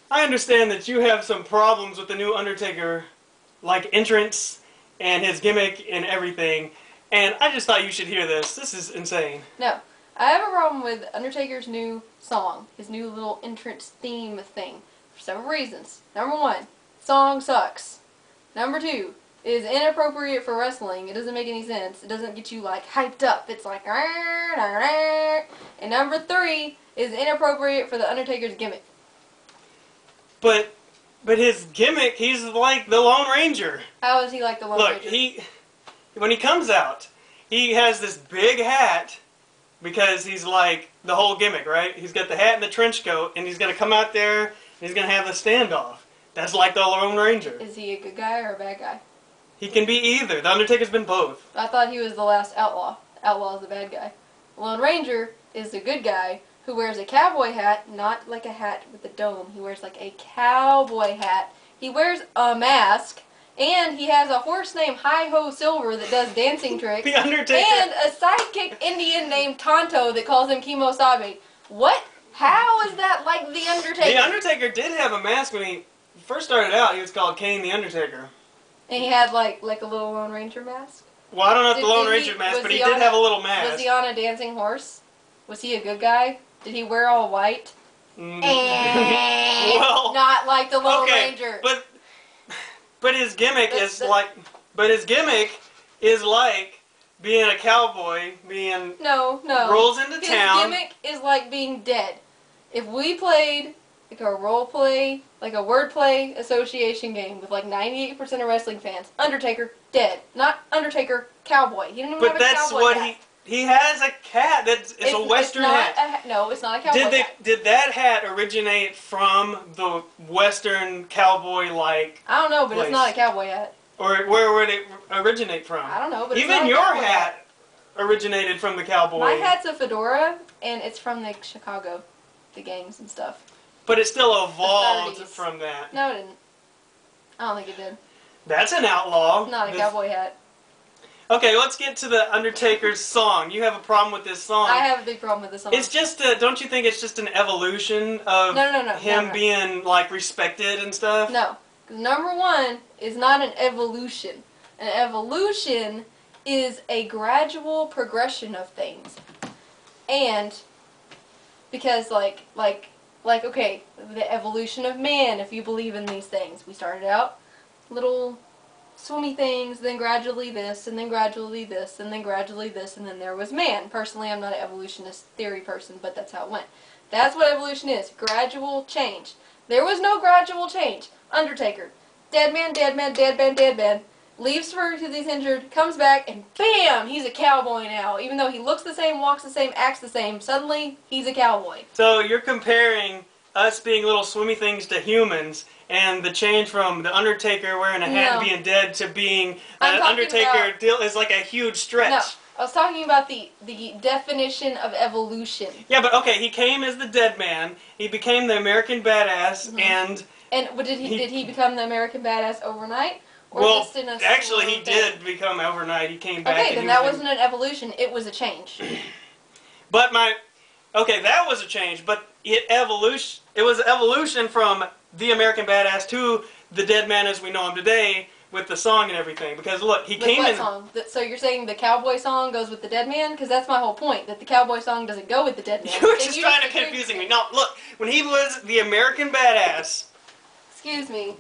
I understand that you have some problems with the new Undertaker, like entrance and his gimmick and everything, and I just thought you should hear this. This is insane. No. I have a problem with Undertaker's new song, his new little entrance theme thing, for several reasons. Number one, song sucks. Number two, it is inappropriate for wrestling. It doesn't make any sense. It doesn't get you, like, hyped up. It's like, and number three is inappropriate for the Undertaker's gimmick. But his gimmick, he's like the Lone Ranger. How is he like the Lone Ranger? Look, when he comes out, he has this big hat because he's like the whole gimmick, right? He's got the hat and the trench coat, and he's going to come out there and he's going to have the standoff. That's like the Lone Ranger. Is he a good guy or a bad guy? He can be either. The Undertaker's been both. I thought he was the last outlaw. Outlaw is the bad guy. Lone Ranger is the good guy who wears a cowboy hat, not like a hat with a dome. He wears like a cowboy hat. He wears a mask, and he has a horse named Hi-Ho Silver that does dancing tricks. The Undertaker. And a sidekick Indian named Tonto that calls him Kimosabe. What? How is that like the Undertaker? The Undertaker did have a mask when he first started out. He was called Kane the Undertaker. And he had like a little Lone Ranger mask? Well, I don't know if the Lone Ranger mask, but he did have a little mask. Was he on a dancing horse? Was he a good guy? Did he wear all white? Well, not like the Lone Ranger. But his gimmick is like being a cowboy, being rolls into town. His gimmick is like being dead. If we played like a role play, like a word play association game with like 98% of wrestling fans, Undertaker dead, not Undertaker cowboy. He didn't even have a cowboy hat. He has a hat that's a Western hat. No, it's not a cowboy hat. Did that hat originate from the Western cowboy like? I don't know, but it's not a cowboy hat. Or where would it originate from? I don't know, but even your hat originated from the cowboy. My hat's a fedora, and it's from like Chicago, the gangs and stuff. But it still evolved from that. No, it didn't. I don't think it did. That's an outlaw. It's not a cowboy hat. Okay, let's get to the Undertaker's song. You have a problem with this song. I have a big problem with this song. It's just don't you think it's just an evolution of him being like respected and stuff? No. Number one is not an evolution. An evolution is a gradual progression of things. And because okay, the evolution of man, if you believe in these things. We started out little swimmy things, then gradually this, and then gradually this, and then gradually this, and then there was man. Personally, I'm not an evolutionist theory person, but that's how it went. That's what evolution is. Gradual change. There was no gradual change. Undertaker. Dead man, dead man, dead man, dead man. Leaves for because he's injured, comes back, and BAM! He's a cowboy now. Even though he looks the same, walks the same, acts the same, suddenly he's a cowboy. So you're comparing us being little swimmy things to humans, and the change from the Undertaker wearing a hat and being dead to being an Undertaker is like a huge stretch. No, I was talking about the definition of evolution. Yeah, but okay, he came as the dead man. He became the American badass, and did he become the American badass overnight? Or well, just in a actually, he did become overnight. He came back. Okay, then that wasn't an evolution. It was a change. But that was a change. But it was evolution from the American badass to the dead man as we know him today, with the song and everything. Because look, he came in. Song? So you're saying the cowboy song goes with the dead man? Because that's my whole point. That the cowboy song doesn't go with the dead man. You were just trying to confusing me. No, look, when he was the American badass. Excuse me.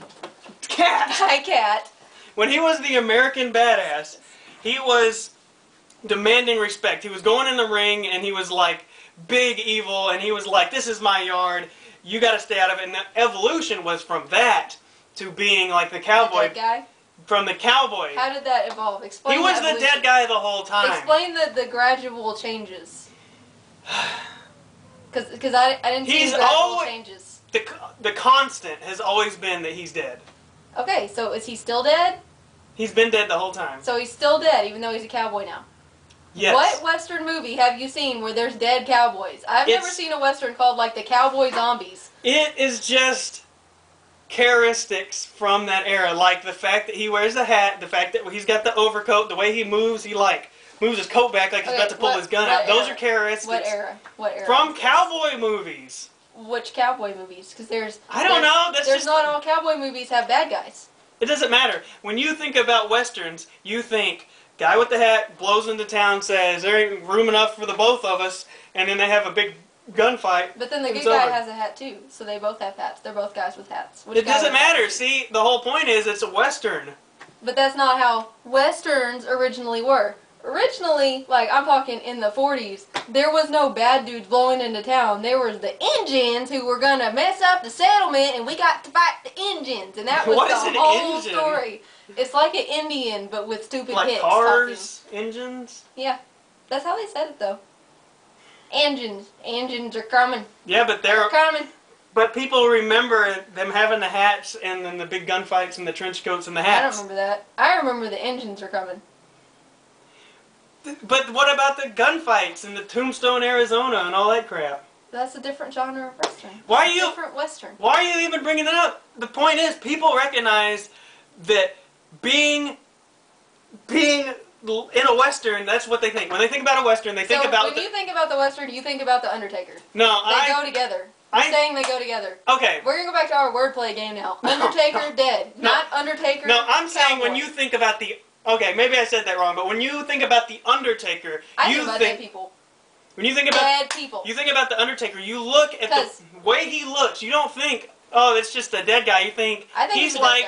Cat. Hi, cat. When he was the American badass, he was demanding respect. He was going in the ring and he was like big evil and he was like, this is my yard, you gotta stay out of it. And the evolution was from that to being like the cowboy. The dead guy? From the cowboy. How did that evolve? Explain. He was the dead guy the whole time. Explain the gradual changes. Because I didn't see the gradual changes. The constant has always been that he's dead. Okay, so is he still dead? He's been dead the whole time. So he's still dead, even though he's a cowboy now? Yes. What Western movie have you seen where there's dead cowboys? I've never seen a Western called, like, the Cowboy Zombies. It is just characteristics from that era. Like, the fact that he wears the hat, the fact that he's got the overcoat, the way he moves, he, like, moves his coat back like he's about to pull his gun out. Those are characteristics. What era? What era? From cowboy movies. which cowboy movies, because I don't know. There's not all cowboy movies have bad guys. It doesn't matter. When you think about westerns, you think guy with the hat blows into town, says there ain't room enough for the both of us, and then they have a big gunfight. But then the good guy has a hat too, so they both have hats. They're both guys with hats. It doesn't matter. See, the whole point is it's a western. But that's not how westerns originally were. Originally, like I'm talking in the 40s, there was no bad dudes blowing into town. There was the Indians who were gonna mess up the settlement, and we got to fight the Indians, and that was the whole story. It's like an Indian, but with stupid like hicks cars, engines. Yeah, that's how they said it though. Engines are coming. Yeah, but they're coming. But people remember them having the hats and then the big gunfights and the trench coats and the hats. I don't remember that. I remember the engines are coming. But what about the gunfights and the Tombstone, Arizona and all that crap? That's a different genre of western. Why are you different western? Why are you even bringing it up? The point is, people recognize that being in a western, that's what they think. When they think about a western, they think about. When you think about the western, you think about the Undertaker. No, they go together. I'm saying they go together. Okay. We're gonna go back to our wordplay game now. Undertaker dead, not Undertaker. No, I'm saying when you think about the. Okay, maybe I said that wrong, but when you think about the Undertaker, you think dead people. When you think about dead people. You think about the Undertaker. You look at the way he looks. You don't think, oh, it's just a dead guy. You think, he's like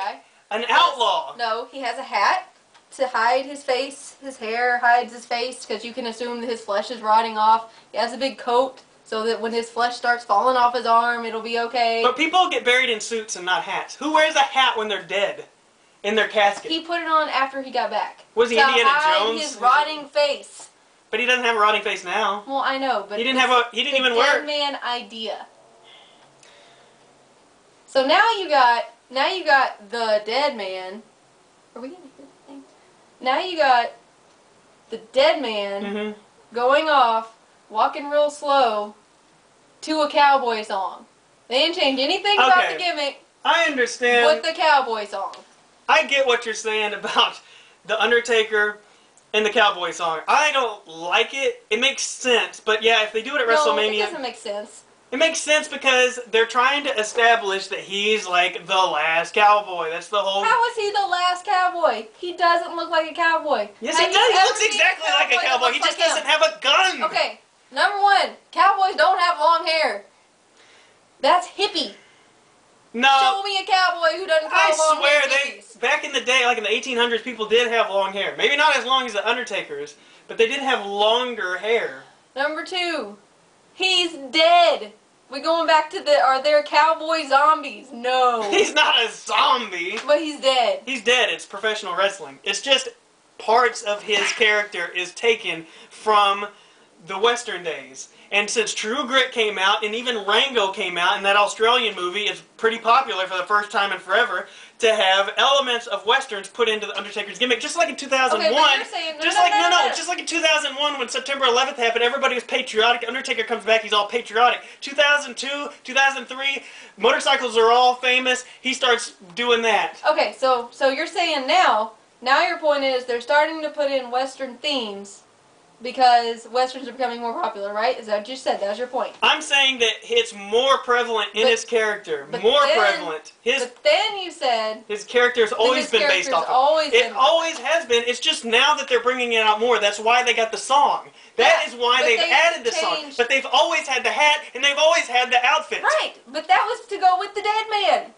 an outlaw. No, he has a hat to hide his face. His hair hides his face because you can assume that his flesh is rotting off. He has a big coat so that when his flesh starts falling off his arm, it'll be okay. But people get buried in suits and not hats. Who wears a hat when they're dead? In their casket. He put it on after he got back. Was he Indiana Jones? His rotting face. But he doesn't have a rotting face now. Well, I know, but he didn't even wear dead man idea. So now you got the dead man. Are we gonna hear the thing? Now you got the dead man going off, walking real slow to a cowboy song. They didn't change anything about the gimmick. I understand. With the cowboy song. I get what you're saying about the Undertaker and the cowboy song. I don't like it. It makes sense, but yeah, if they do it at WrestleMania... No, it doesn't make sense. It makes sense because they're trying to establish that he's like the last cowboy. That's the whole... How is he the last cowboy? He doesn't look like a cowboy. Yes, he does. He looks exactly like a cowboy. He just doesn't have a gun. Okay, number one, cowboys don't have long hair. That's hippie. No. Show me a cowboy who doesn't have long hair. I swear, back in the day, like in the 1800s, people did have long hair. Maybe not as long as the Undertakers, but they did have longer hair. Number two, he's dead. We going back to are there cowboy zombies? No. He's not a zombie. But he's dead. He's dead. It's professional wrestling. It's just parts of his character is taken from the Western days. And since True Grit came out, and even Rango came out, and that Australian movie is pretty popular for the first time in forever, to have elements of Westerns put into the Undertaker's gimmick, just like in 2001. Okay, but you're saying, just like in 2001 when September 11th happened, everybody was patriotic. Undertaker comes back, he's all patriotic. 2002, 2003, motorcycles are all famous. He starts doing that. Okay, so you're saying now your point is they're starting to put in Western themes because Westerns are becoming more popular, right? Is that what you said? That was your point. I'm saying that it's more prevalent in his character. More prevalent. But then you said... His character has always been based off of. It always has been. It's just now that they're bringing it out more. That's why they got the song. That is why they've added the song. But they've always had the hat, and they've always had the outfit. Right. But that was to go with the dead man.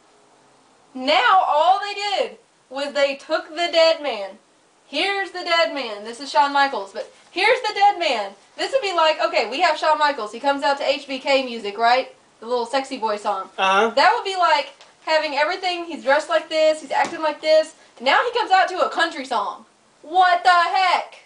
Now all they did was they took the dead man. Here's the dead man. This is Shawn Michaels, but here's the dead man. This would be like, okay, we have Shawn Michaels. He comes out to HBK music, right? The little sexy boy song. That would be like having everything. He's dressed like this. He's acting like this. Now he comes out to a country song. What the heck?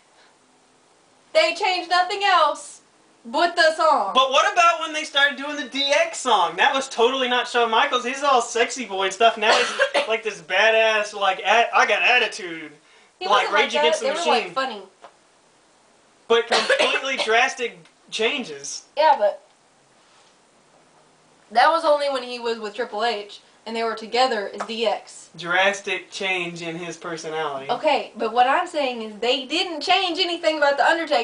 They changed nothing else but the song. But what about when they started doing the DX song? That was totally not Shawn Michaels. He's all sexy boy and stuff. Now he's like this badass, like, I got attitude. He like Rage Against the Machine. They were like funny. But completely drastic changes. Yeah, but that was only when he was with Triple H and they were together as DX. Drastic change in his personality. Okay, but what I'm saying is they didn't change anything about the Undertaker.